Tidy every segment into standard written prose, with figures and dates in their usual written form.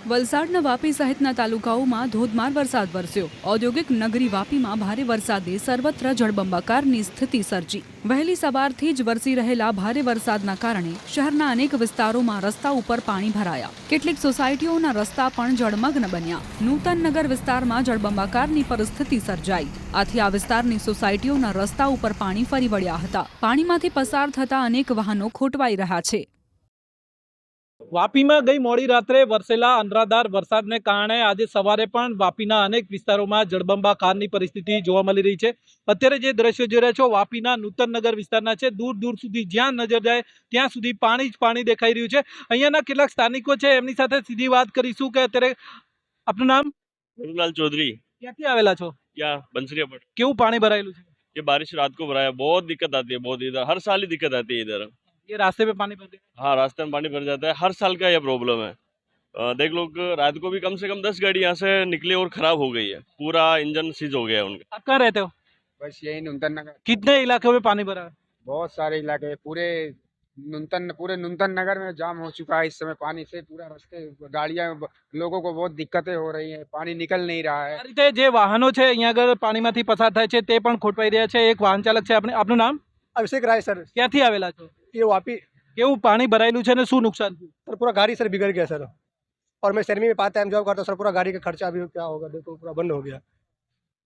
વલસાડના વાપી સહિતના તાલુકાઓમાં ધોધમાર વરસાદ વરસ્યો. ઔદ્યોગિક નગરી વાપીમાં ભારે વરસાદે સર્વત્ર જળબંબાકારની સ્થિતિ સર્જી. વહેલી સવારથી જ વરસી રહેલા ભારે વરસાદના કારણે શહેરના અનેક વિસ્તારોમાં રસ્તા ઉપર પાણી ભરાયા. કેટલીક સોસાયટીઓના રસ્તા પણ જળમગ્ન બન્યા. નૂતન નગર વિસ્તારમાં જળબંબાકારની પરિસ્થિતિ સર્જાઈ. આથી આ વિસ્તારની સોસાયટીઓના રસ્તા ઉપર પાણી ફરી વળ્યા હતા. પાણીમાંથી પસાર થતા અનેક વાહનો ખોટવાઈ રહ્યા છે. વાપીમાં ગઈ મોડી રાત્રે વરસેલા અનરાધાર વરસાદને કારણે આજે સવારે પણ વાપીના અનેક વિસ્તારોમાં જળબંબાકારની પરિસ્થિતિ જોવા મળી રહી છે. અત્યારે જે દ્રશ્યો જોઈ રહ્યા છો વાપીના નૂતન નગર વિસ્તારના છે. દૂર દૂર સુધી જ્યાં નજર જાય ત્યાં સુધી પાણી જ પાણી દેખાઈ રહ્યું છે. અહીંયાના કેટલાક સ્થાનિકો છે એમની સાથે સીધી વાત કરીશું કે અત્યારે આપનું નામ? मधुलाल चौधरी। ક્યાંથી આવેલા છો? क्या बंसरिया पट કેવું પાણી ભરાયેલું છે? ये बारिश रात को भरा है, बहुत दिक्कत आती है, बहुत इधर हर साल ही दिक्कत आती है इधर। ये रास्ते पे पानी भर गया? हाँ, रास्ते में पानी भर जाता है, हर साल का ये प्रॉब्लम है। देख लो कि रात को भी कम से कम 10 गाड़ी यहाँ से निकली और खराब हो गई है, पूरा इंजन सीज हो गया है उनका। आप कहाँ रहते हो? बस यही नूतन नगर, कितने इलाके में पानी भरा है? बहुत सारे इलाके पूरे नूतन नगर में जाम हो चुका है। इस समय पानी से पूरा रास्ते गाड़ियां लोगों को बहुत दिक्कतें हो रही है, पानी निकल नहीं रहा है। આ રીતે જે વાહનો છે અહીંયા આગળ પાણીમાંથી પસાર થાય છે તે પણ ખોટવાઈ રહ્યા છે. એક વાહન ચાલક છે, આપનું નામ? अभिषेक राय सर, ક્યાંથી આવેલા છો? ये वापी કેવું પાણી ભરાયેલું છે ને શું નુકસાન થયું? सर पूरा गाड़ी सर बिगड़ गया सर। और मैं शर्मी में पार्ट टाइम जॉब करता हूँ सर, पूरा गाड़ी का खर्चा भी क्या होगा देखो पूरा बंद हो गया।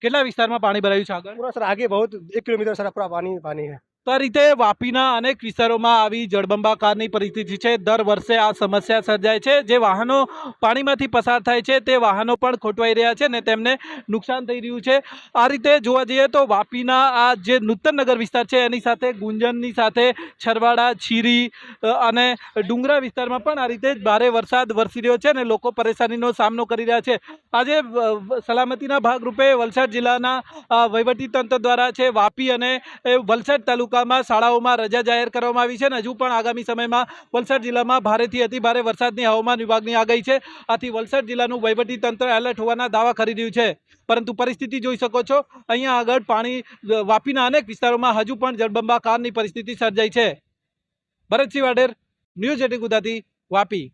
કેટલા વિસ્તારમાં પાણી ભરાયું છે આગળ? पूरा सर आगे बहुत 1 किलोमीटर सर पूरा पानी पानी है। તો આ રીતે વાપીના અનેક વિસ્તારોમાં આવી જળબંબાકારની પરિસ્થિતિ છે. દર વર્ષે આ સમસ્યા સર્જાય છે. જે વાહનો પાણીમાંથી પસાર થાય છે તે વાહનો પણ ખોટવાઈ રહ્યા છે ને તેમને નુકસાન થઈ રહ્યું છે. આ રીતે જોવા જઈએ તો વાપીના આ જે નૂતન નગર વિસ્તાર છે એની સાથે ગુંજનની સાથે છરવાડા, છીરી અને ડુંગરા વિસ્તારમાં પણ આ રીતે ભારે વરસાદ વરસી રહ્યો છે ને લોકો પરેશાનીનો સામનો કરી રહ્યા છે. આજે સલામતીના ભાગરૂપે વલસાડ જિલ્લાના વહીવટીતંત્ર દ્વારા છે વાપી અને વલસાડ તાલુકા શાળાઓમાં રજા જાહેર કરવામાં આવી છે અને હજુ પણ આગામી સમયમાં વલસાડ જિલ્લામાં ભારેથી અતિભારે વરસાદની હવામાન વિભાગની આગાહી છે. આથી વલસાડ જિલ્લાનું વહીવટી તંત્ર એલર્ટ હોવાના દાવા કરી રહ્યું છે. પરંતુ પરિસ્થિતિ જોઈ શકો છો અહીંયા આગળ પાણી વાપીના અનેક વિસ્તારોમાં હજુ પણ જળબંબાકારની પરિસ્થિતિ સર્જાઈ છે. ભરતસિંહ વાડેર, ન્યૂઝ 18 ગુજરાતી, વાપી.